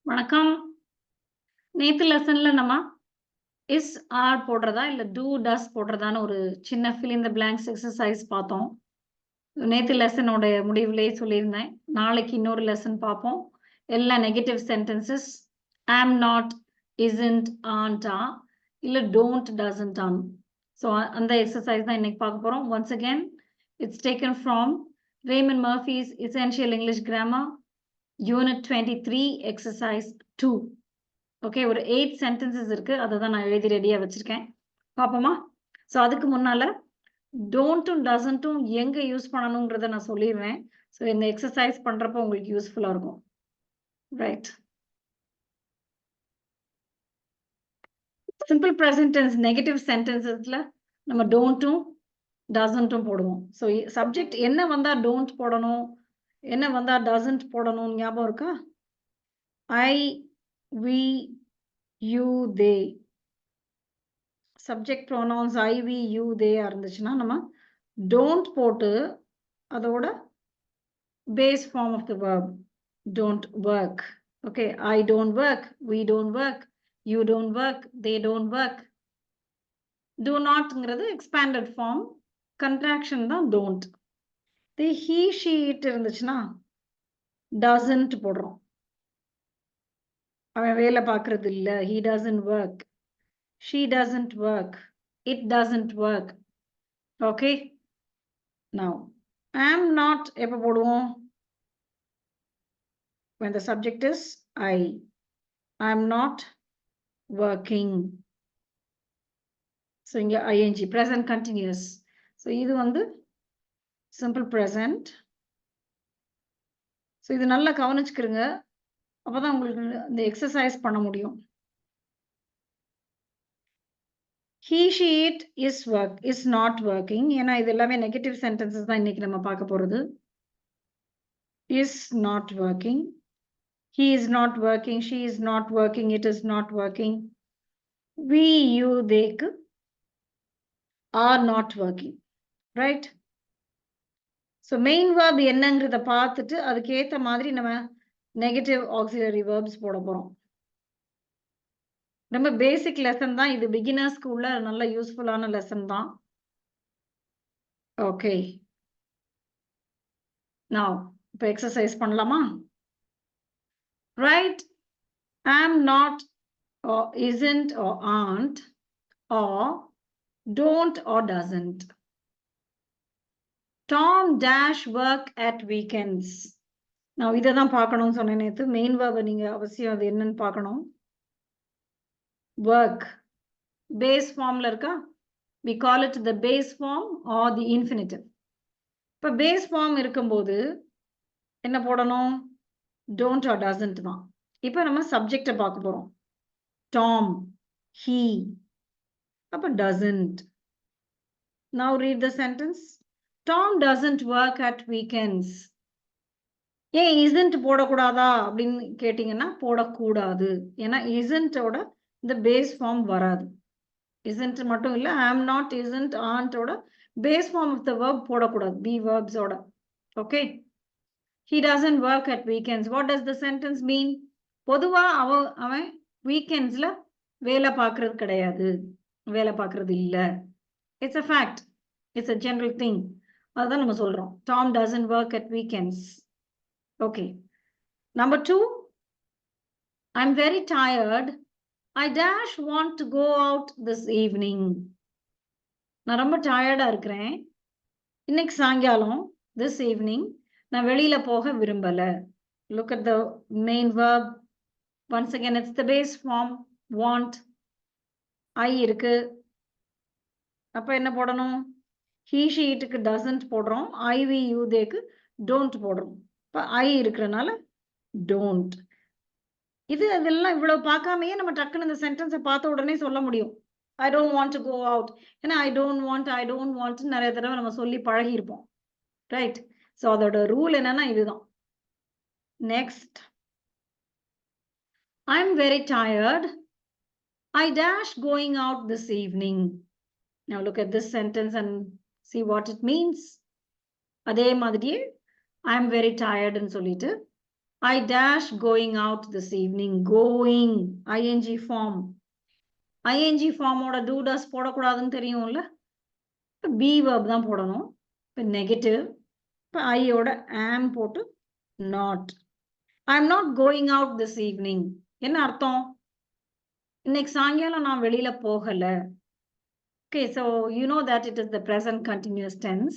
வணக்கம். நேத்து லெசன்ல நம்ம இஸ், ஆர் போடுறதா, இல்ல டூ, டஸ் போடுறதான்னு ஒரு சின்ன fill in the blanks exercise பார்த்தோம். நேத்து லெசனோட முடிவிலேயே சொல்லியிருந்தேன். நாளைக்கு இன்னொரு லெசன் பார்ப்போம். எல்லா negative sentences am not, isn't, aren't, ஆ இல்ல டோன்ட், டசன்ட், ஆன். ஸோ அந்த எக்ஸர்சைஸ் தான் இன்னைக்கு பார்க்க போறோம். Once again it's taken from Raymond Murphy's Essential English Grammar unit 23 exercise 2. Okay, ஒரு 8 சென்டென்சஸ் இருக்கு. அதை தான் நான் எழுதி ரெடியா வச்சிருக்கேன். பார்ப்போமா? ஸோ அதுக்கு முன்னால டோன்ட்டும் டசன்ட்டும் எங்க யூஸ் பண்ணணுங்கிறத நான் சொல்லிடுவேன். ஸோ இந்த எக்ஸசைஸ் பண்றப்போ உங்களுக்கு யூஸ்ஃபுல்லா இருக்கும். Right. Simple present tense negative சென்டென்சஸ்ல நம்ம டோன்ட்டும் டசன்ட்டும் போடுவோம். ஸோ சப்ஜெக்ட் என்ன வந்தா டோன்ட் போடணும், என்ன வந்தா டசன்ட் போடணும் ஞாபகம் இருக்கா? I, we, you, they. Subject pronouns I, we, you, they இருந்துச்சுன்னா நம்ம டோன்ட் போட்டு அதோட base form of the verb don't work. Okay, I don't work, we don't work, you don't work, they don't work. Do notங்கிறது expanded form, contraction தான் don't. he, she, it இருந்துச்சுன்னா doesn't போடுறோம். அவன் வேலை பார்க்கறது இல்ல, he doesn't work, she doesn't work, it doesn't work. Okay, now am not எப்ப போடுவோம்? When the subject is I'm not working. So இங்க ing, present continuous. So இது வந்து simple present. So இது நல்லா கவனிச்சுக்கிறங்க. அப்பதான் உங்களுக்கு இந்த எக்ஸசைஸ் பண்ண முடியும். He, she, it is work, is not working. ஏன்னா இது எல்லாமே நெகட்டிவ் சென்டென்சஸ் தான் இன்னைக்கு நம்ம பார்க்க போறது. Is not working. He is not working. She is not working. It is not working. We, you, they are not working. Right? So main verb என்னங்கிறத பார்த்துட்டு அதுக்கு ஏத்த மாதிரி நம்ம நெகட்டிவ் ஆக்சிலரி verbs போட போறோம். ரொம்ப பேசிக் லெசன் தான் இது. பிகினர்ஸ்க்கு உள்ள நல்ல யூஸ்ஃபுல்லான லெசன் தான். ஓகே, நான் இப்போ எக்ஸசைஸ் பண்ணலாமா? Right am not or isn't or aren't or don't or doesn't. Tom dash work at weekends. நான் இதை தான் பார்க்கணும்னு சொன்னேன் நேற்று. மெயின் வேர்பை நீங்க அவசியம் அது என்னன்னு பார்க்கணும். work base formல இருக்கா? we call it the base form or the infinitive. இப்போ base form இருக்கும்போது என்ன போடணும்? don't or doesn't தான். இப்போ நம்ம சப்ஜெக்டை பார்க்க போறோம். Tom, he, அப்போ doesn't. Now read the sentence. Tom doesn't work at weekends. ஏன் isn't போடக்கூடாதா அப்படின்னு கேட்டீங்கன்னா போடக்கூடாது. ஏன்னா isn't ஓட இந்த பேஸ் ஃபார்ம் வராது. isn't மட்டும் இல்ல, am not, isn't, aren't ஓட base form of the verb போடக்கூடாது. be verbs ஓட. Okay, he doesn't work at weekends. What does the sentence mean? பொதுவா அவன் வீக்கெண்ட்ஸ்ல வேலை பார்க்கறது கிடையாது, வேலை பார்க்கறது இல்ல. It's a fact, it's a general thing. அதுதான் நம்ம சொல்றோம். Tom doesn't work at weekends. Okay, number 2, I'm very tired, I dash want to go out this evening. நான் ரொம்ப டயர்டா இருக்கிறேன், இன்னைக்கு சாயங்காலம், this evening, நான் வெளியில போக விரும்பல. Look at the main verb. Once again, it's the base form, want. I இருக்கு. அப்ப என்ன போடணும்? he, she, itக்கு doesn't போடுறோம். I, we, you, theyக்கு don't போடுறோம். இப்ப I இருக்கிறனால don't. இதெல்லாம் இவ்வளவு பார்க்காமையே நம்ம டக்குன்னு இந்த சென்டென்ஸை பார்த்த உடனே சொல்ல முடியும். I don't want to go out. ஏன்னா I don't want நிறைய தடவை நம்ம சொல்லி பழகி இருப்போம். ரைட்? ஸோ அதோட ரூல் என்னன்னா இதுதான். Next, I'm very tired, I dash going out this evening. Now look at this sentence and see what it means. அதே மாதிரியே I'm very tired ன்னு சொல்லிட்டு I dash going out this evening. Going, ing form. ing form ஓட do does போடக்கூடாதுன்னு தெரியும்ல. be verb தான் போடணும். இப்போ நெகட்டிவ். இப்போ ஐயோட am போட்டு not. I'm not going out this evening. என்ன அர்த்தம்? இன்னைக்கு சாயங்காலம் நான் வெளியில போகல. Okay, so you know that it is the present continuous tense.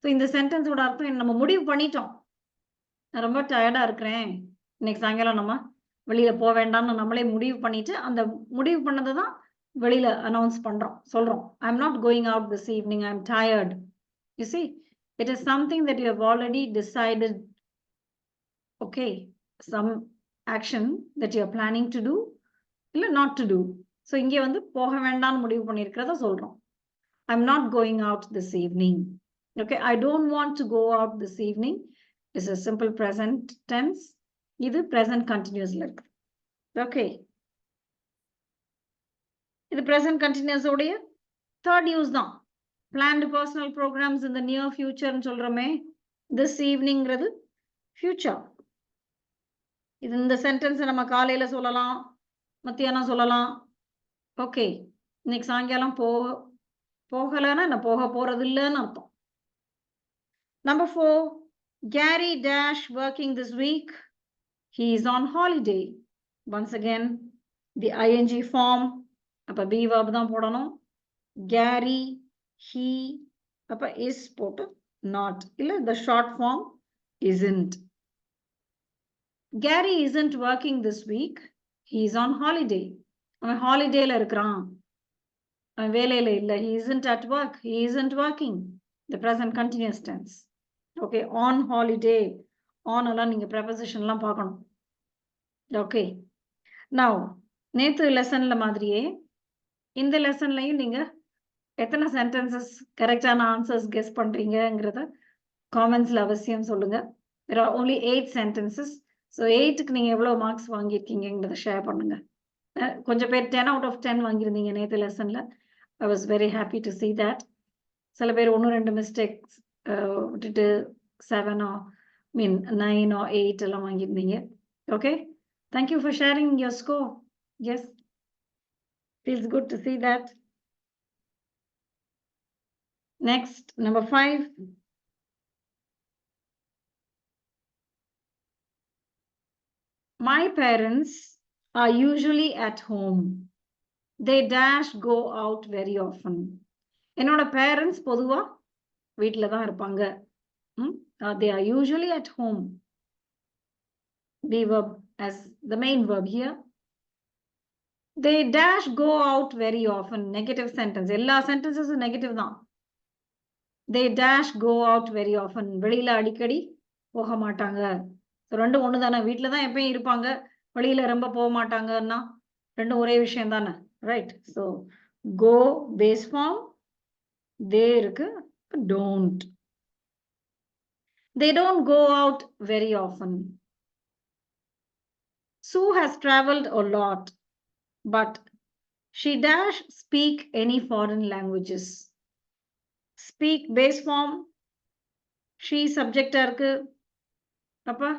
So இந்த சென்டென்ஸோட அர்த்தம் நம்ம முடிவு பண்ணிட்டோம். நான் ரொம்ப டயர்டா இருக்கிறேன். இன்னைக்கு சாயங்காலம் நம்ம வெளியில போக வேண்டாம்னு நம்மளே முடிவு பண்ணிட்டு அந்த முடிவு பண்ணதை தான் வெளியில அனௌன்ஸ் பண்றோம், சொல்றோம். I'm not going out this evening. I'm tired. You see, it is something that you have already decided. Okay, some action that you are planning to do இல்ல not to do. So இங்கே வந்து போக வேண்டாம்னு முடிவு பண்ணியிருக்கிறத சொல்றோம். I'm not going out this evening. Okay, I don't want to go out this evening. It's a simple present tense. இது present continuousல இருக்கு. Okay. இது present continuous உடைய third use தான். Planned personal programs in the near future ன்னு சொல்றோமே, this eveningங்கிறது future. இது இந்த sentence நம்ம காலையில சொல்லலாம், மத்தியானம் சொல்லலாம். ஓகே, இன்னைக்கு சாயங்காலம் போகலன்னா என்ன, போக போறது இல்லைன்னு அர்த்தம். Number 4, Gary dash working this week. He is on holiday. Once again, the ing form. அப்ப be verb தான் போடணும். Gary, he, அப்ப is போட்டு not. இல்ல the short form isn't. Gary isn't working this week. He is on holiday. அவன் ஹாலிடேல இருக்கிறான், அவன் வேலையில இல்ல. He isn't at work. He isn't working. The present continuous tense. Okay, on holiday. On எல்லாம் நீங்க preposition எல்லாம் பார்க்கணும். Okay. Now, நேத்து லெசன்ல மாதிரியே இந்த லெசன்லயும் நீங்க எத்தனை சென்டென்சஸ் கரெக்டான ஆன்சர்ஸ் கெஸ் பண்றீங்கங்கிறத காமெண்ட்ஸ்ல அவசியம் சொல்லுங்க. There are only 8 sentences. So 8க்கு நீங்க எவ்வளவு மார்க்ஸ் வாங்கியிருக்கீங்கிறத ஷேர் பண்ணுங்க. கொஞ்சம் பேர் 10 out of 10 வாங்கியிருந்தீங்க நேத்து லெசன்ல. I was very happy to see that. சில பேர் 1-2 மிஸ்டேக்ஸ் விட்டுட்டு 7 or 9 or 8 எல்லாம் வாங்கியிருந்தீங்க. Okay, thank you for sharing your score. Yes, feels good to see that. Next, number 5. My parents are usually at home. They dash go out very often. என்னோட parents பொதுவா வீட்ல தான் இருப்பாங்க. They are usually at home. Be verb as the main verb here. They dash go out very often. Negative sentence. எல்லா sentences negative தான். They dash go out very often. வெளியில அடிக்கடி போக மாட்டாங்க. ரெண்டும் ஒண்ணு தானே, வீட்டுல தான் எப்பயும் இருப்பாங்க, வெளியில ரொம்ப போக மாட்டாங்கன்னா ரெண்டும் ஒரே விஷயம் தானே, right? So go base form, they இருக்கு, don't. They don't go out very often. Sue has traveled a lot, but she dash speak any foreign languages. Speak base form, she subject இருக்கு, அப்ப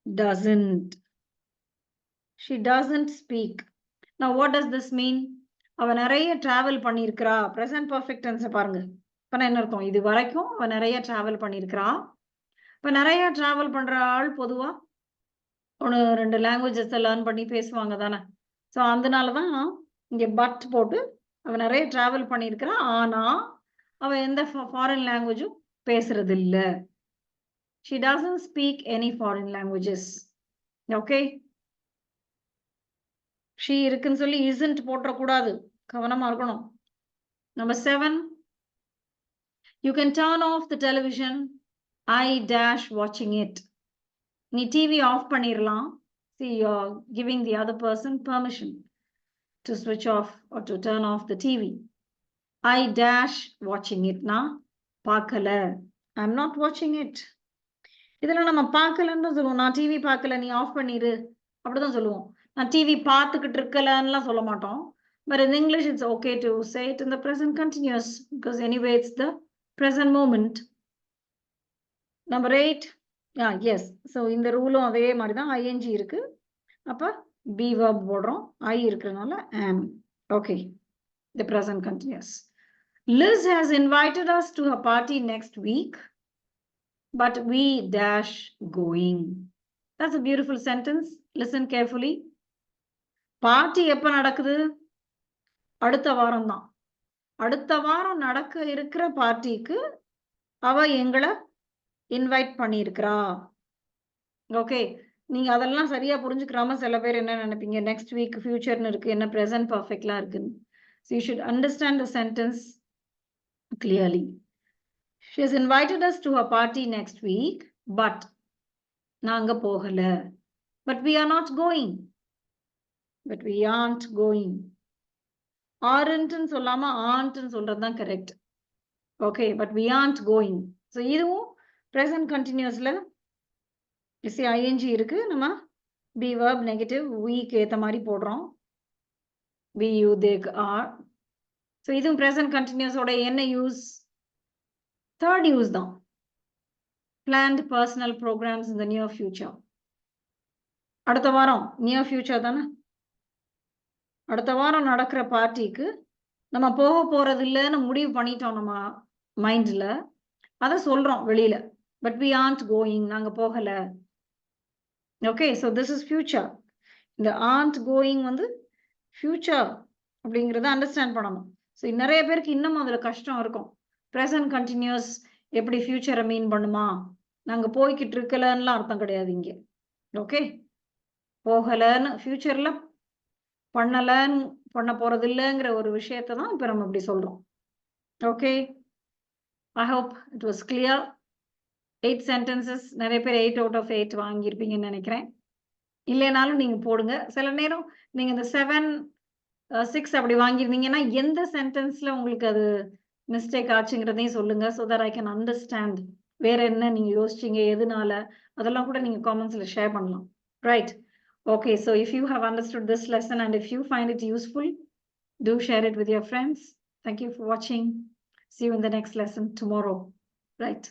doesn't. She doesn't speak. Now what does this mean? அவ நிறைய travel பண்ணியிருக்கிறா. present perfect tense பாருங்க. இப்ப என்ன அர்த்தம்? இது வரைக்கும் அவ நிறைய travel பண்ணியிருக்கிறா. இப்ப நிறைய travel பண்ற ஆள் பொதுவா 1-2 languages learn பண்ணி பேசுவாங்க தானே. ஸோ அதனாலதான் இங்க பட் போட்டு அவ நிறைய travel பண்ணியிருக்கிறா, ஆனா அவ எந்த ஃபாரின் லாங்குவேஜும் பேசுறது இல்ல. She doesn't speak any foreign languages. Okay, she இருக்குன்னு சொல்லி isn't போட்டுறக்கூடாது, கவனமா இருக்கணும். Number 7, you can turn off the television. I dash watching it. நீ டிவி ஆஃப் பண்ணிரலாம். See, you're giving the other person permission to switch off or to turn off the TV. I dash watching it. நான் பார்க்கல. I'm not watching it. இதெல்லாம் நம்ம பார்க்கலன்னு தான் சொல்லுவோம். நான் டிவி பார்க்கல, நீ ஆஃப் பண்ணிரு, அப்படிதான் சொல்லுவோம். நான் டிவி பார்த்துக்கிட்டு இருக்கலன்னுலாம் சொல்ல மாட்டோம். But in English, it's okay to say it in the present continuous because anyway, it's the present moment. Number 8, yes. So இந்த ரூலும் அதே மாதிரி தான். ஐஎன்ஜி இருக்கு. அப்போ பி verb போடுறோம். ஐ இருக்கிறதுனால am. Okay, the present continuous. Liz has invited us to her party next week, but we dash going. That's a beautiful sentence. Listen carefully. Party எப்ப நடக்குது? அடுத்த வாரம் தான். அடுத்த வாரம் நடக்க இருக்கிற பார்ட்டிக்கு அவ எங்களை இன்வைட் பண்ணியிருக்கிறா. ஓகே, நீங்க அதெல்லாம் சரியா புரிஞ்சுக்கிறாம சில பேர் என்ன நினைப்பீங்க, நெக்ஸ்ட் வீக் ஃபியூச்சர்னு இருக்கு, என்ன ப்ரெசன்ட் பர்ஃபெக்ட்லாம் இருக்குன்னு. So you should understand the sentence clearly. She has invited us to her party next week, but நாங்க போகல. But we are not going. But we aren't going. aren't சொல்லாம aren't சொல்றது தான் correct. Okay, but we aren't going. So இதுவும் present continuousல ing இருக்கு. நம்ம be verb negative week ஏத்த மாதிரி போடுறோம். we, you, they, are. So இதுவும் present continuous ஓட என்ன யூஸ்? third யூஸ் தான். planned personal programs in the near future. அடுத்த வாரம் near future தானே. அடுத்த வாரம் நடக்கிற பார்ட்டிக்கு நம்ம போக போறது இல்லைன்னு முடிவு பண்ணிட்டோம் நம்ம மைண்ட்ல. அதை சொல்றோம் வெளியில. But we aren't going. நாங்க போகல. Okay, so this is future. இந்த aren't going வந்து ஃபியூச்சர் அப்படிங்கிறத அண்டர்ஸ்டாண்ட் பண்ணணும். ஸோ நிறைய பேருக்கு இன்னும் அதுல கஷ்டம் இருக்கும். ப்ரெசன்ட் கண்டினியூஸ் எப்படி ஃபியூச்சரை மீன் பண்ணுமா? நாங்க போய்கிட்டு இருக்கலன்னுலாம் அர்த்தம் கிடையாது இங்க. ஓகே, போகலன்னு ஃபியூச்சர்ல பண்ணலன்னு பண்ண போறது இல்லைங்கிற ஒரு விஷயத்தை தான் இப்ப நம்ம இப்படி சொல்றோம். Okay, I hope it was clear. 8 sentences, நிறைய பேர் 8 out of 8 வாங்கியிருப்பீங்கன்னு நினைக்கிறேன். இல்லைனாலும் நீங்க போடுங்க. சில நேரம் நீங்க இந்த 7, 6 அப்படி வாங்கியிருந்தீங்கன்னா எந்த சென்டென்ஸ்ல உங்களுக்கு அது மிஸ்டேக் ஆச்சுங்கிறதையும் சொல்லுங்க. So that I can understand வேற என்ன நீங்க யோசிச்சீங்க, எதுனால, அதெல்லாம் கூட நீங்க காமெண்ட்ஸ்ல ஷேர் பண்ணலாம். Right? Okay, so if you have understood this lesson and if you find it useful, do share it with your friends. Thank you for watching. See you in the next lesson tomorrow. Right.